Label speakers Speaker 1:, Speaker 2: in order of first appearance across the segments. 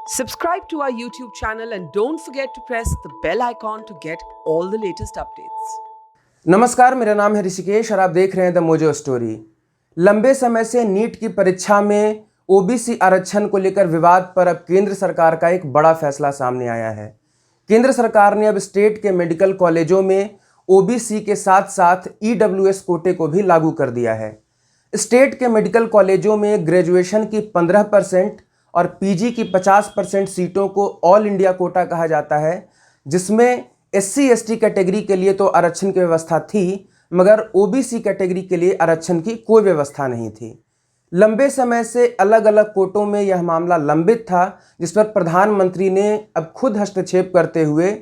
Speaker 1: Subscribe to our YouTube channel and don't forget to press the bell icon to get all the latest updates.
Speaker 2: नमस्कार, मेरा नाम है ऋषिकेश और आप देख रहे हैं द मोजो स्टोरी। लंबे समय से नीट की परीक्षा में ओबीसी आरक्षण को लेकर विवाद पर अब केंद्र सरकार का एक बड़ा फैसला सामने आया है। केंद्र सरकार ने अब स्टेट के मेडिकल कॉलेजों में ओबीसी के साथ साथ ईडब्ल्यूएस कोटे को भी लागू कर दिया है। स्टेट के मेडिकल कॉलेजों में ग्रेजुएशन की 15% और पीजी की 50% सीटों को ऑल इंडिया कोटा कहा जाता है, जिसमें एससी एसटी कैटेगरी के लिए तो आरक्षण की व्यवस्था थी, मगर ओबीसी कैटेगरी के लिए आरक्षण की कोई व्यवस्था नहीं थी। लंबे समय से अलग अलग कोटों में यह मामला लंबित था, जिस पर प्रधानमंत्री ने अब खुद हस्तक्षेप करते हुए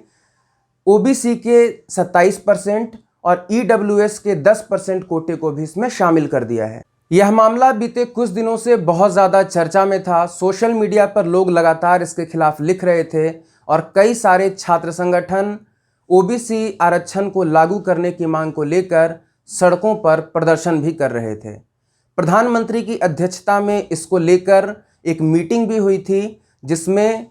Speaker 2: ओबीसी के 27% और ईडब्ल्यूएस के 10% कोटे को भी इसमें शामिल कर दिया है। यह मामला बीते कुछ दिनों से बहुत ज़्यादा चर्चा में था। सोशल मीडिया पर लोग लगातार इसके खिलाफ लिख रहे थे और कई सारे छात्र संगठन ओबीसी आरक्षण को लागू करने की मांग को लेकर सड़कों पर प्रदर्शन भी कर रहे थे। प्रधानमंत्री की अध्यक्षता में इसको लेकर एक मीटिंग भी हुई थी, जिसमें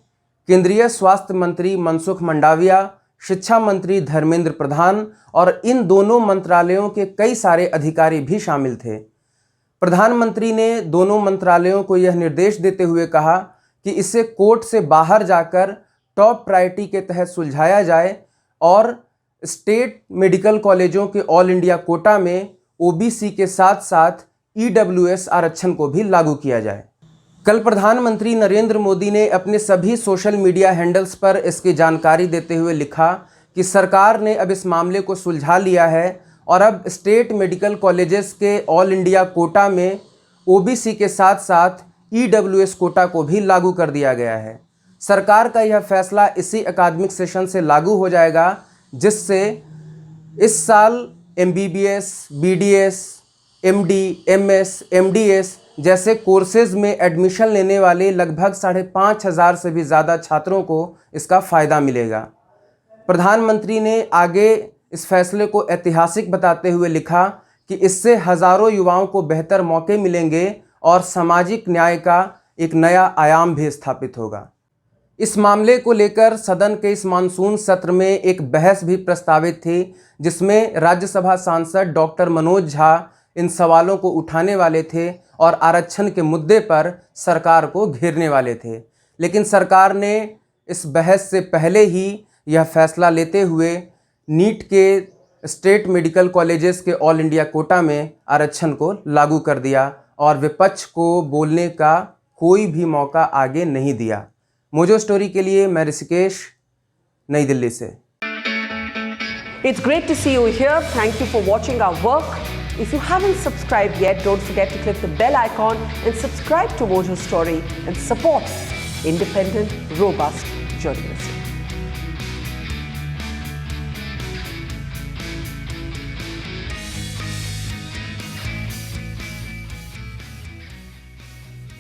Speaker 2: केंद्रीय स्वास्थ्य मंत्री मनसुख मंडाविया, शिक्षा मंत्री धर्मेंद्र प्रधान और इन दोनों मंत्रालयों के कई सारे अधिकारी भी शामिल थे। प्रधानमंत्री ने दोनों मंत्रालयों को यह निर्देश देते हुए कहा कि इसे कोर्ट से बाहर जाकर टॉप प्रायोरिटी के तहत सुलझाया जाए और स्टेट मेडिकल कॉलेजों के ऑल इंडिया कोटा में ओबीसी के साथ साथ ईडब्ल्यूएस आरक्षण को भी लागू किया जाए। कल प्रधानमंत्री नरेंद्र मोदी ने अपने सभी सोशल मीडिया हैंडल्स पर इसकी जानकारी देते हुए लिखा कि सरकार ने अब इस मामले को सुलझा लिया है और अब स्टेट मेडिकल कॉलेजेस के ऑल इंडिया कोटा में ओबीसी के साथ साथ ईडब्ल्यूएस कोटा को भी लागू कर दिया गया है। सरकार का यह फैसला इसी अकादमिक सेशन से लागू हो जाएगा, जिससे इस साल MBBS, BDS, MD, MS, MDS जैसे कोर्सेज में एडमिशन लेने वाले लगभग 5,500 से भी ज़्यादा छात्रों को इसका फ़ायदा मिलेगा। प्रधानमंत्री ने आगे इस फैसले को ऐतिहासिक बताते हुए लिखा कि इससे हज़ारों युवाओं को बेहतर मौके मिलेंगे और सामाजिक न्याय का एक नया आयाम भी स्थापित होगा। इस मामले को लेकर सदन के इस मानसून सत्र में एक बहस भी प्रस्तावित थी, जिसमें राज्यसभा सांसद डॉक्टर मनोज झा इन सवालों को उठाने वाले थे और आरक्षण के मुद्दे पर सरकार को घेरने वाले थे, लेकिन सरकार ने इस बहस से पहले ही यह फैसला लेते हुए नीट के स्टेट मेडिकल कॉलेजेस के ऑल इंडिया कोटा में आरक्षण को लागू कर दिया और विपक्ष को बोलने का कोई भी मौका आगे नहीं दिया। मोजो स्टोरी के लिए मैं ऋषिकेश, नई दिल्ली से।
Speaker 1: It's great to see you here. Thank you for watching our work. If you haven't subscribed yet, don't forget to click the bell icon and subscribe to Mojo Story and support independent, robust journalism.